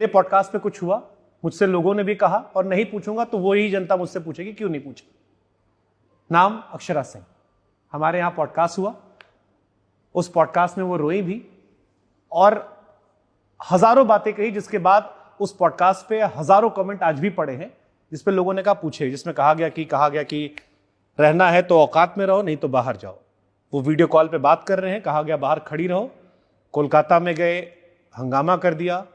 मेरे पॉडकास्ट पे कुछ हुआ, मुझसे लोगों ने भी कहा, और नहीं पूछूंगा तो वही जनता मुझसे पूछेगी क्यों नहीं पूछा। नाम अक्षरा सिंह। हमारे यहां पॉडकास्ट हुआ, उस पॉडकास्ट में वो रोई भी और हजारों बातें कही, जिसके बाद उस पॉडकास्ट पे हजारों कमेंट आज भी पड़े हैं जिसपे लोगों ने कहा पूछे, जिसमें कहा गया कि रहना है तो औकात में रहो, नहीं तो बाहर जाओ। वो वीडियो कॉल पे बात कर रहे हैं, कहा गया बाहर खड़ी रहो। कोलकाता में गए, हंगामा कर दिया,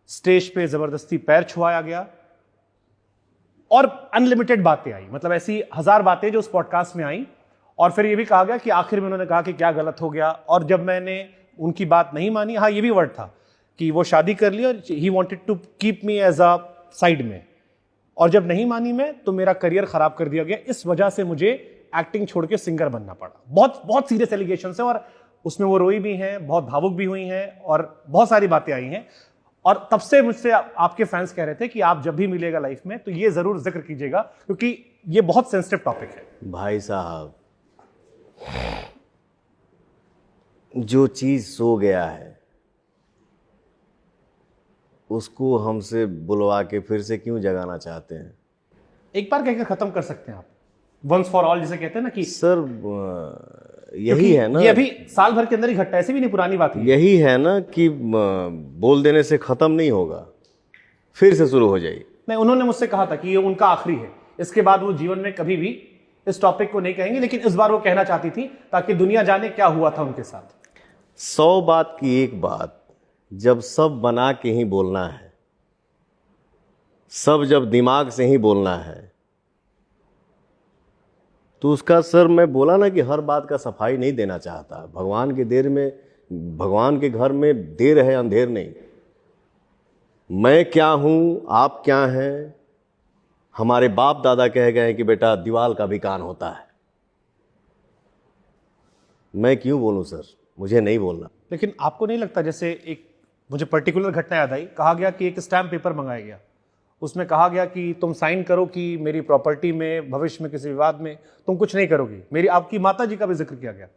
स्टेज पे जबरदस्ती पैर छुआया गया और अनलिमिटेड बातें आई, मतलब ऐसी 1000 बातें जो उस पॉडकास्ट में आई। और फिर ये भी कहा गया कि आखिर में उन्होंने कहा कि क्या गलत हो गया, और जब मैंने उनकी बात नहीं मानी, हाँ ये भी वर्ड था कि वो शादी कर ली और he wanted to keep me as a side में, और जब नहीं मानी मैं तो मेरा करियर खराब कर दिया गया, इस वजह से मुझे एक्टिंग छोड़ के सिंगर बनना पड़ा। बहुत बहुत सीरियस एलिगेशंस है, और उसमें वो रोई भी हैं, बहुत भावुक भी हुई हैं और बहुत सारी बातें आई हैं। और तब से मुझसे आपके फैंस कह रहे थे कि आप जब भी मिलेगा लाइफ में तो ये जरूर जिक्र कीजिएगा, क्योंकि ये बहुत सेंसिटिव टॉपिक है। भाई साहब, जो चीज सो गया है उसको हमसे बुलवा के फिर से क्यों जगाना चाहते हैं? एक बार कहकर खत्म कर सकते हैं आप, वंस फॉर ऑल जिसे कहते हैं ना कि सर यही है ना, ये अभी साल भर के अंदर ही घटना, ऐसे भी नहीं पुरानी बात है। यही है ना कि बोल देने से खत्म नहीं होगा, फिर से शुरू हो जाएगी। नहीं, उन्होंने मुझसे कहा था कि ये उनका आखिरी है, इसके बाद वो जीवन में कभी भी इस टॉपिक को नहीं कहेंगे, लेकिन इस बार वो कहना चाहती थी ताकि दुनिया जाने क्या हुआ था उनके साथ। 100 बात की एक बात, जब सब बना के ही बोलना है, सब जब दिमाग से ही बोलना है, तो उसका सर मैं बोला ना कि हर बात का सफाई नहीं देना चाहता। भगवान के देर में, भगवान के घर में देर है अंधेर नहीं। मैं क्या हूं, आप क्या हैं, हमारे बाप दादा कह गए हैं कि बेटा दीवाल का भी कान होता है। मैं क्यों बोलूं सर, मुझे नहीं बोलना। लेकिन आपको नहीं लगता, जैसे एक मुझे पर्टिकुलर घटना याद आई, कहा गया कि एक स्टैम्प पेपर मंगाया गया, उसमें कहा गया कि तुम साइन करो कि मेरी प्रॉपर्टी में भविष्य में किसी विवाद में तुम कुछ नहीं करोगी। मेरी आपकी माता जी का भी जिक्र किया गया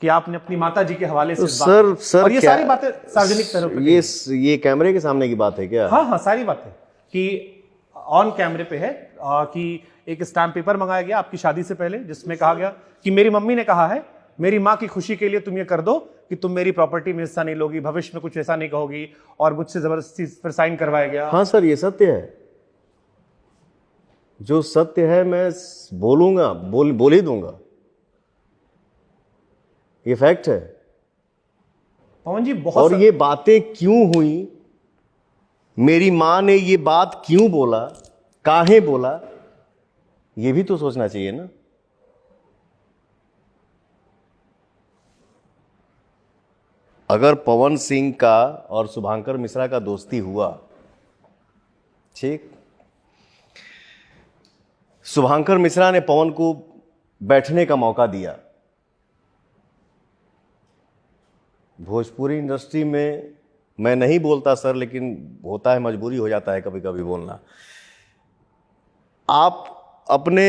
कि आपने अपनी माता जी के हवाले से तो सर और ये सारी बातें सार्वजनिक तरह पे, ये कैमरे के सामने की बात है क्या? हाँ सारी बातें कि ऑन कैमरे पे है कि एक स्टैम्प पेपर मंगाया गया आपकी शादी से पहले, जिसमें कहा गया कि मेरी मम्मी ने कहा है मेरी माँ की खुशी के लिए तुम ये कर दो कि तुम मेरी प्रॉपर्टी में हिस्सा नहीं लोगी, भविष्य में कुछ ऐसा नहीं कहोगी, और मुझसे जबरदस्ती फिर साइन करवाया गया। हाँ सर, ये सत्य है, जो सत्य है मैं बोलूंगा, बोल ही दूंगा, ये फैक्ट है। पवन जी बहुत, और ये बातें क्यों हुई, मेरी मां ने ये बात क्यों बोला, काहे बोला, ये भी तो सोचना चाहिए ना। अगर पवन सिंह का और शुभांकर मिश्रा का दोस्ती हुआ, ठीक, शुभांकर मिश्रा ने पवन को बैठने का मौका दिया। भोजपुरी इंडस्ट्री में मैं नहीं बोलता सर, लेकिन होता है, मजबूरी हो जाता है कभी कभी बोलना। आप अपने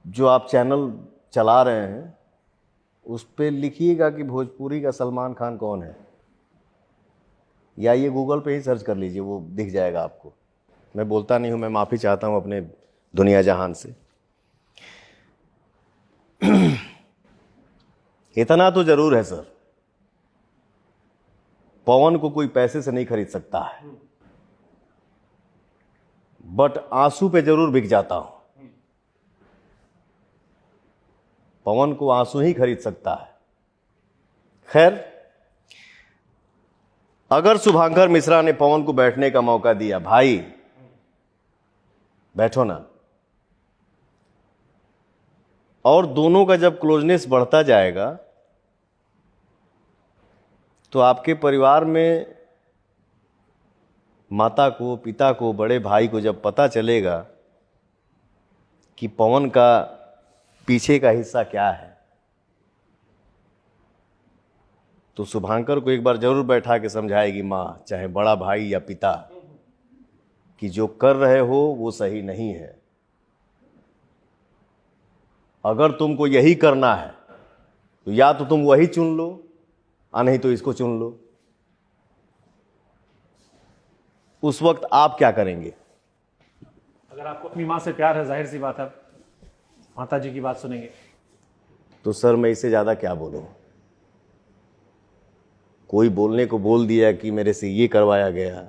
जो आप चैनल चला रहे हैं उस पर लिखिएगा कि भोजपुरी का सलमान खान कौन है, या ये गूगल पे ही सर्च कर लीजिए, वो दिख जाएगा आपको। मैं बोलता नहीं हूं, मैं माफ़ी चाहता हूं अपने दुनिया जहान से। इतना तो जरूर है सर, पवन को कोई पैसे से नहीं खरीद सकता है, बट आंसू पे जरूर बिक जाता हूं। पवन को आंसू ही खरीद सकता है। खैर, अगर शुभांकर मिश्रा ने पवन को बैठने का मौका दिया, भाई बैठो ना, और दोनों का जब क्लोजनेस बढ़ता जाएगा तो आपके परिवार में माता को, पिता को, बड़े भाई को जब पता चलेगा कि पवन का पीछे का हिस्सा क्या है, तो शुभांकर को एक बार जरूर बैठा के समझाएगी माँ, चाहे बड़ा भाई या पिता, कि जो कर रहे हो वो सही नहीं है। अगर तुमको यही करना है तो या तो तुम वही चुन लो, नहीं तो इसको चुन लो। उस वक्त आप क्या करेंगे? अगर आपको अपनी माँ से प्यार है, जाहिर सी बात है माता जी की बात सुनेंगे। तो सर मैं इससे ज़्यादा क्या बोलूं? कोई बोलने को बोल दिया कि मेरे से ये करवाया गया,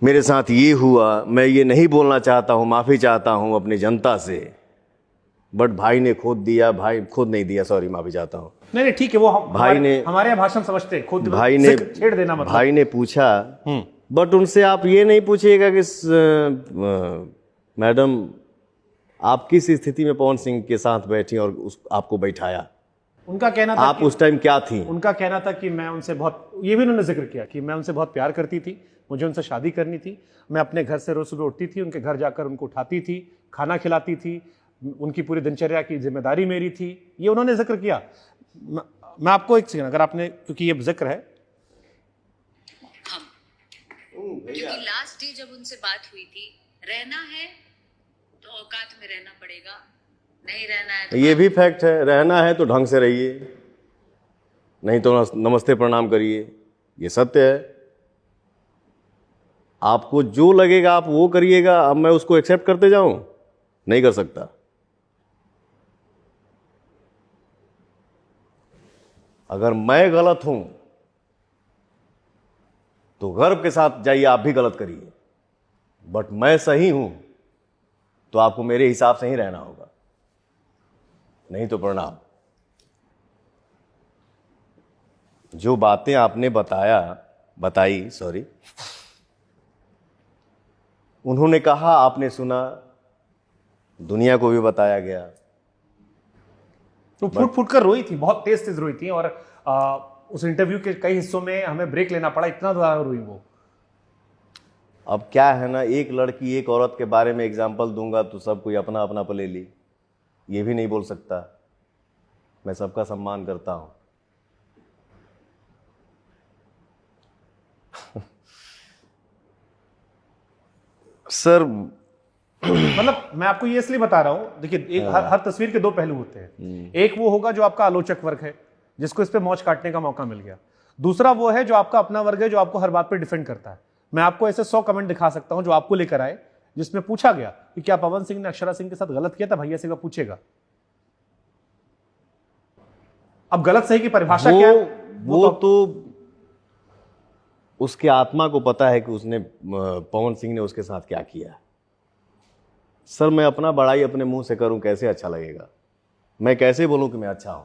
मेरे साथ ये हुआ, मैं ये नहीं बोलना चाहता हूं, माफ़ी चाहता हूं अपनी जनता से, बट भाई ने खुद दिया, भाई खुद नहीं दिया, सॉरी माफ़ी चाहता हूं। नहीं ठीक है, वो भाई ने, हमारे यहाँ भाषण समझते हैं, खुद भाई ने छेड़ देना मतलब। भाई ने पूछा, बट उनसे आप ये नहीं पूछिएगा कि मैडम आप किस स्थिति में पवन सिंह के साथ बैठी और आपको बैठाया, उनका कहना था आप उस टाइम क्या थी? उनका कहना था कि मैं उनसे बहुत, ये भी उन्होंने जिक्र किया कि मैं उनसे बहुत प्यार करती थी, मुझे उनसे शादी करनी थी, मैं अपने घर से रोज सुबह उठती थी, उनके घर जाकर उनको उठाती थी, खाना खिलाती थी, उनकी पूरी दिनचर्या की जिम्मेदारी मेरी थी, ये उन्होंने जिक्र किया। मैं आपको एक सेकंड, अगर आपने, क्योंकि ये जिक्र है, क्योंकि लास्ट डे जब उनसे बात हुई थी, रहना है तो औकात में रहना पड़ेगा, नहीं रहना है तो ये भी फैक्ट है, रहना है तो ढंग से रहिए, नहीं तो नमस्ते प्रणाम करिए, ये सत्य है। आपको जो लगेगा आप वो करिएगा। अब मैं उसको एक्सेप्ट करते जाऊं? नहीं कर सकता। अगर मैं गलत हूं तो गर्व के साथ जाइए, आप भी गलत करिए, बट मैं सही हूं तो आपको मेरे हिसाब से ही रहना होगा, नहीं तो प्रणाम। जो बातें आपने बताई, उन्होंने कहा, आपने सुना, दुनिया को भी बताया गया। तो फुट फुट कर रोई थी, बहुत तेज तेज रोई थी, और उस इंटरव्यू के कई हिस्सों में हमें ब्रेक लेना पड़ा, इतना ज्यादा रोई वो। अब क्या है ना, एक लड़की एक औरत के बारे में एग्जाम्पल दूंगा तो सब कोई अपना अपना पर ले ली, ये भी नहीं बोल सकता। मैं सबका सम्मान करता हूं। सर मतलब मैं आपको ये इसलिए बता रहा हूं, देखिए हर तस्वीर के दो पहलू होते हैं। एक वो होगा जो आपका आलोचक वर्ग है, जिसको इस पे मौज काटने का मौका मिल गया। दूसरा वो है जो आपका अपना वर्ग है, जो आपको हर बात पे डिफेंड करता है। मैं आपको ऐसे 100 कमेंट दिखा सकता हूं जो आपको लेकर आए, जिसमें पूछा गया कि क्या पवन सिंह ने अक्षरा सिंह के साथ गलत किया था, भैया से पूछेगा। अब गलत सही की परिभाषा क्या है? वो तो उसके आत्मा को पता है कि उसने, पवन सिंह ने उसके साथ क्या किया। सर मैं अपना बड़ाई अपने मुंह से करूं, कैसे अच्छा लगेगा? मैं कैसे बोलूं कि मैं अच्छा हूं?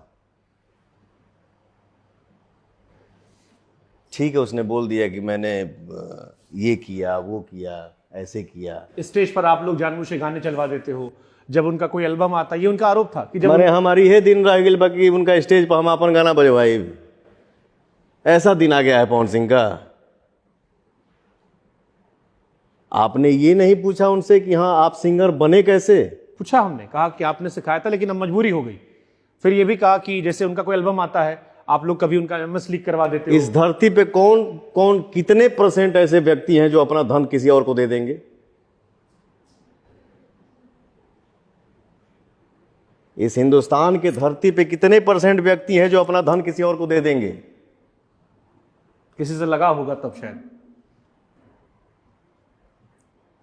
ठीक है, उसने बोल दिया कि मैंने ये किया, वो किया, ऐसे किया। स्टेज पर आप लोग जानबूझ के गाने चलवा देते हो, जब उनका कोई एल्बम आता, ये उनका आरोप था कि जब मैंने हमारी ये दिन रह गई बाकी उनका स्टेज पर हम अपन गाना बजवाई। ऐसा दिन आ गया है पवन सिंह का। आपने ये नहीं पूछा उनसे कि हाँ आप सिंगर बने कैसे? पूछा, हमने कहा कि आपने सिखाया था लेकिन अब मजबूरी हो गई। फिर ये भी कहा कि जैसे उनका कोई एल्बम आता है, आप लोग कभी उनका एमएस लीक करवा देते हो। इस धरती पे कौन कौन कितने % ऐसे व्यक्ति हैं जो अपना धन किसी और को दे देंगे? इस हिंदुस्तान के धरती पे कितने % व्यक्ति हैं जो अपना धन किसी और को दे देंगे? किसी से लगा होगा तब शायद।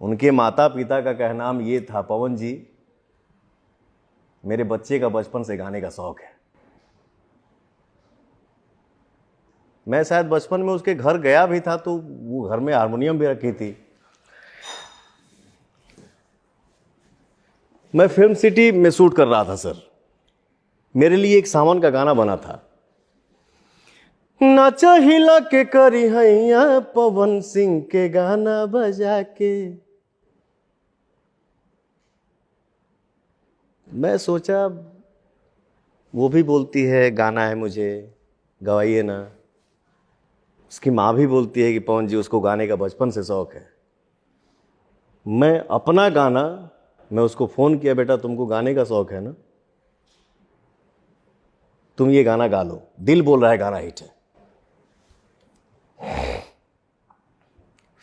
उनके माता पिता का कहनाम ये था, पवन जी मेरे बच्चे का बचपन से गाने का शौक है। मैं शायद बचपन में उसके घर गया भी था तो वो घर में हारमोनियम भी रखी थी। मैं फिल्म सिटी में शूट कर रहा था सर, मेरे लिए एक सावन का गाना बना था, नाचा हिला के करी हैया पवन सिंह के गाना बजा के। मैं सोचा वो भी बोलती है गाना है मुझे, गवाइए ना। उसकी माँ भी बोलती है कि पवन जी उसको गाने का बचपन से शौक है। मैं अपना गाना, मैं उसको फ़ोन किया, बेटा तुमको गाने का शौक है ना, तुम ये गाना गा लो, दिल बोल रहा है गाना हिट है।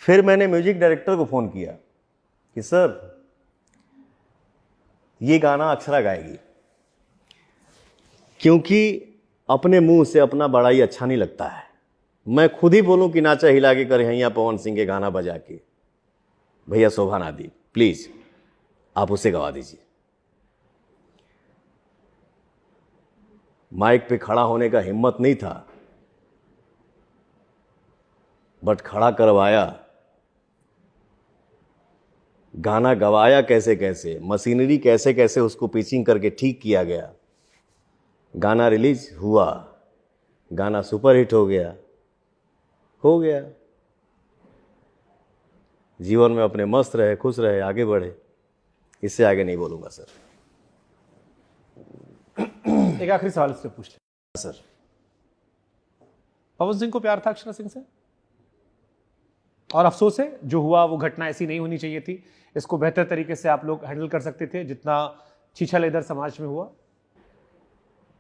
फिर मैंने म्यूजिक डायरेक्टर को फ़ोन किया कि सर ये गाना अक्षरा गाएगी, क्योंकि अपने मुंह से अपना बड़ाई अच्छा नहीं लगता है। मैं खुद ही बोलूं कि नाचा हिला के करहैया पवन सिंह के गाना बजा के, भैया शोभा ना दी, प्लीज आप उसे गवा दीजिए। माइक पे खड़ा होने का हिम्मत नहीं था, बट खड़ा करवाया, गाना गवाया कैसे कैसे, मशीनरी कैसे कैसे उसको पिचिंग करके ठीक किया गया, गाना रिलीज हुआ, गाना सुपरहिट हो गया। जीवन में अपने मस्त रहे, खुश रहे, आगे बढ़े, इससे आगे नहीं बोलूंगा सर। एक आखिरी सवाल इससे पूछ ले सर, पवन सिंह को प्यार था अक्षरा सिंह से, और अफसोस है जो हुआ वो घटना ऐसी नहीं होनी चाहिए थी। इसको बेहतर तरीके से आप लोग हैंडल कर सकते थे जितना छीछल इधर समाज में हुआ।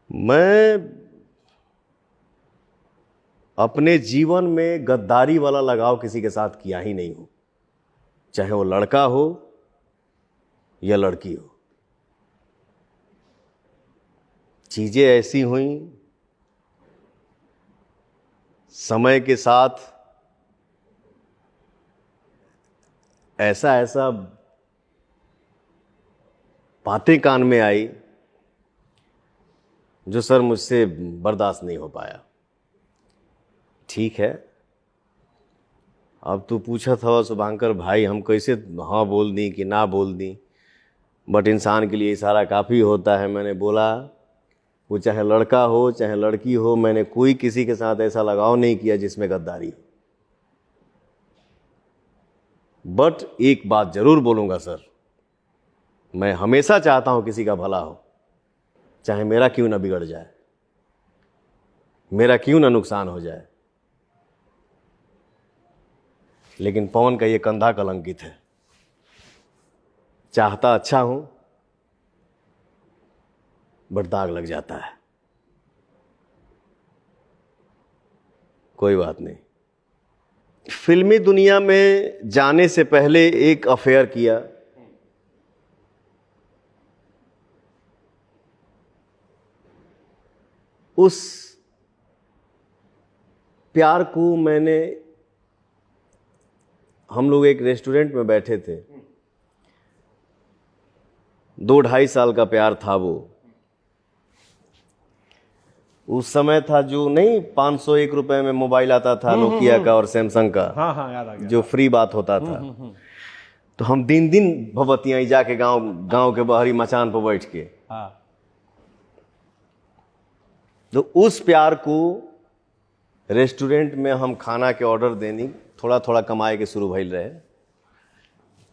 मैं अपने जीवन में गद्दारी वाला लगाव किसी के साथ किया ही नहीं हूं, चाहे वो लड़का हो या लड़की हो। चीजें ऐसी हुई, समय के साथ ऐसा बातें कान में आई जो सर मुझसे बर्दाश्त नहीं हो पाया। ठीक है, अब तू पूछा था शुभांकर भाई हम कैसे हाँ बोल दी कि ना बोल दी, बट इंसान के लिए इशारा काफ़ी होता है। मैंने बोला वो चाहे लड़का हो चाहे लड़की हो, मैंने कोई किसी के साथ ऐसा लगाव नहीं किया जिसमें गद्दारी हो। बट एक बात जरूर बोलूँगा सर, मैं हमेशा चाहता हूँ किसी का भला हो, चाहे मेरा क्यों ना बिगड़ जाए, मेरा क्यों ना नुकसान हो जाए, लेकिन पवन का ये कंधा कलंकित है। चाहता अच्छा हूं बट दाग लग जाता है। कोई बात नहीं। फिल्मी दुनिया में जाने से पहले एक अफेयर किया, उस प्यार को मैंने, हम लोग एक रेस्टोरेंट में बैठे थे, 2-2.5 साल का प्यार था वो। उस समय था जो नहीं 501 रुपए में मोबाइल आता था नोकिया का और सैमसंग का, हाँ याद आ गया, जो फ्री बात होता था। तो हम दिन दिन भगवतियाँ जाके गांव के बाहरी मचान पर बैठ के, हाँ। तो उस प्यार को रेस्टोरेंट में हम खाना के ऑर्डर देनी, थोड़ा थोड़ा कमाए के शुरू भइल रहे।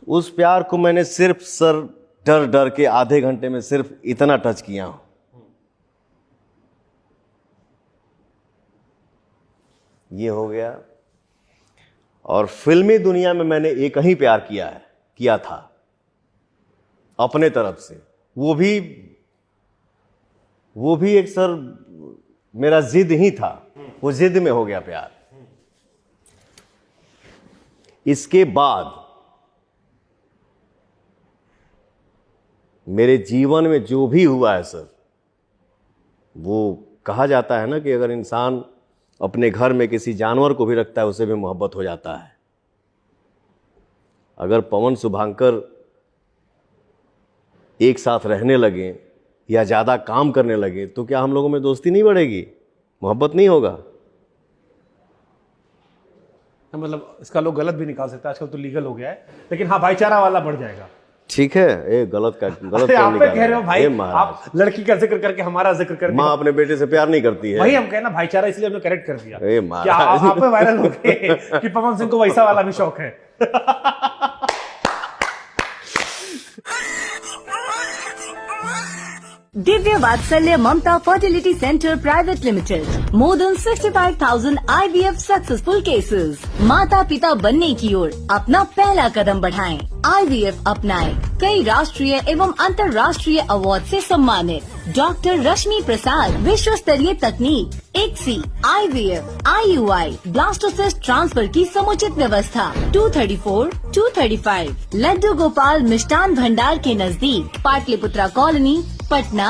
उस प्यार को मैंने सिर्फ सर डर डर के आधे घंटे में सिर्फ इतना टच किया हूं। ये हो गया। और फिल्मी दुनिया में मैंने एक ही प्यार किया था अपने तरफ से, वो भी एक सर मेरा जिद ही था, वो जिद में हो गया प्यार। इसके बाद मेरे जीवन में जो भी हुआ है सर, वो कहा जाता है ना कि अगर इंसान अपने घर में किसी जानवर को भी रखता है उसे भी मोहब्बत हो जाता है। अगर पवन शुभांकर एक साथ रहने लगे या ज़्यादा काम करने लगे तो क्या हम लोगों में दोस्ती नहीं बढ़ेगी, मोहब्बत नहीं होगा? मतलब इसका लोग गलत भी निकाल सकते हैं, आजकल तो लीगल हो गया है, लेकिन हाँ भाईचारा वाला बढ़ जाएगा। ठीक है, ये गलत आप कह रहे हो भाई, आप लड़की का जिक्र करके हमारा जिक्र करके, माँ अपने बेटे से प्यार नहीं करती है भाई, हम कहना भाईचारा, इसलिए हमने करेक्ट कर दिया। क्या आप पे वायरल हो गए कि पवन सिंह को वैसा वाला भी शौक है। Divya Vatsalya Mamta Fertility Center Private Limited. More than 65,000 IVF successful cases. माता पिता बनने की ओर अपना पहला कदम बढ़ाएं। IVF अपनाएं। कई राष्ट्रीय एवं अंतर्राष्ट्रीय अवार्ड से सम्मानित डॉक्टर रश्मि प्रसाद, विश्व स्तरीय तकनीक, ICSI, IVF, IUI, blastocyst transfer की समुचित व्यवस्था। 234, 235 लड्डू गोपाल मिष्ठान भंडार के नजदीक, पाटलिपुत्रा कॉलोनी, पटना।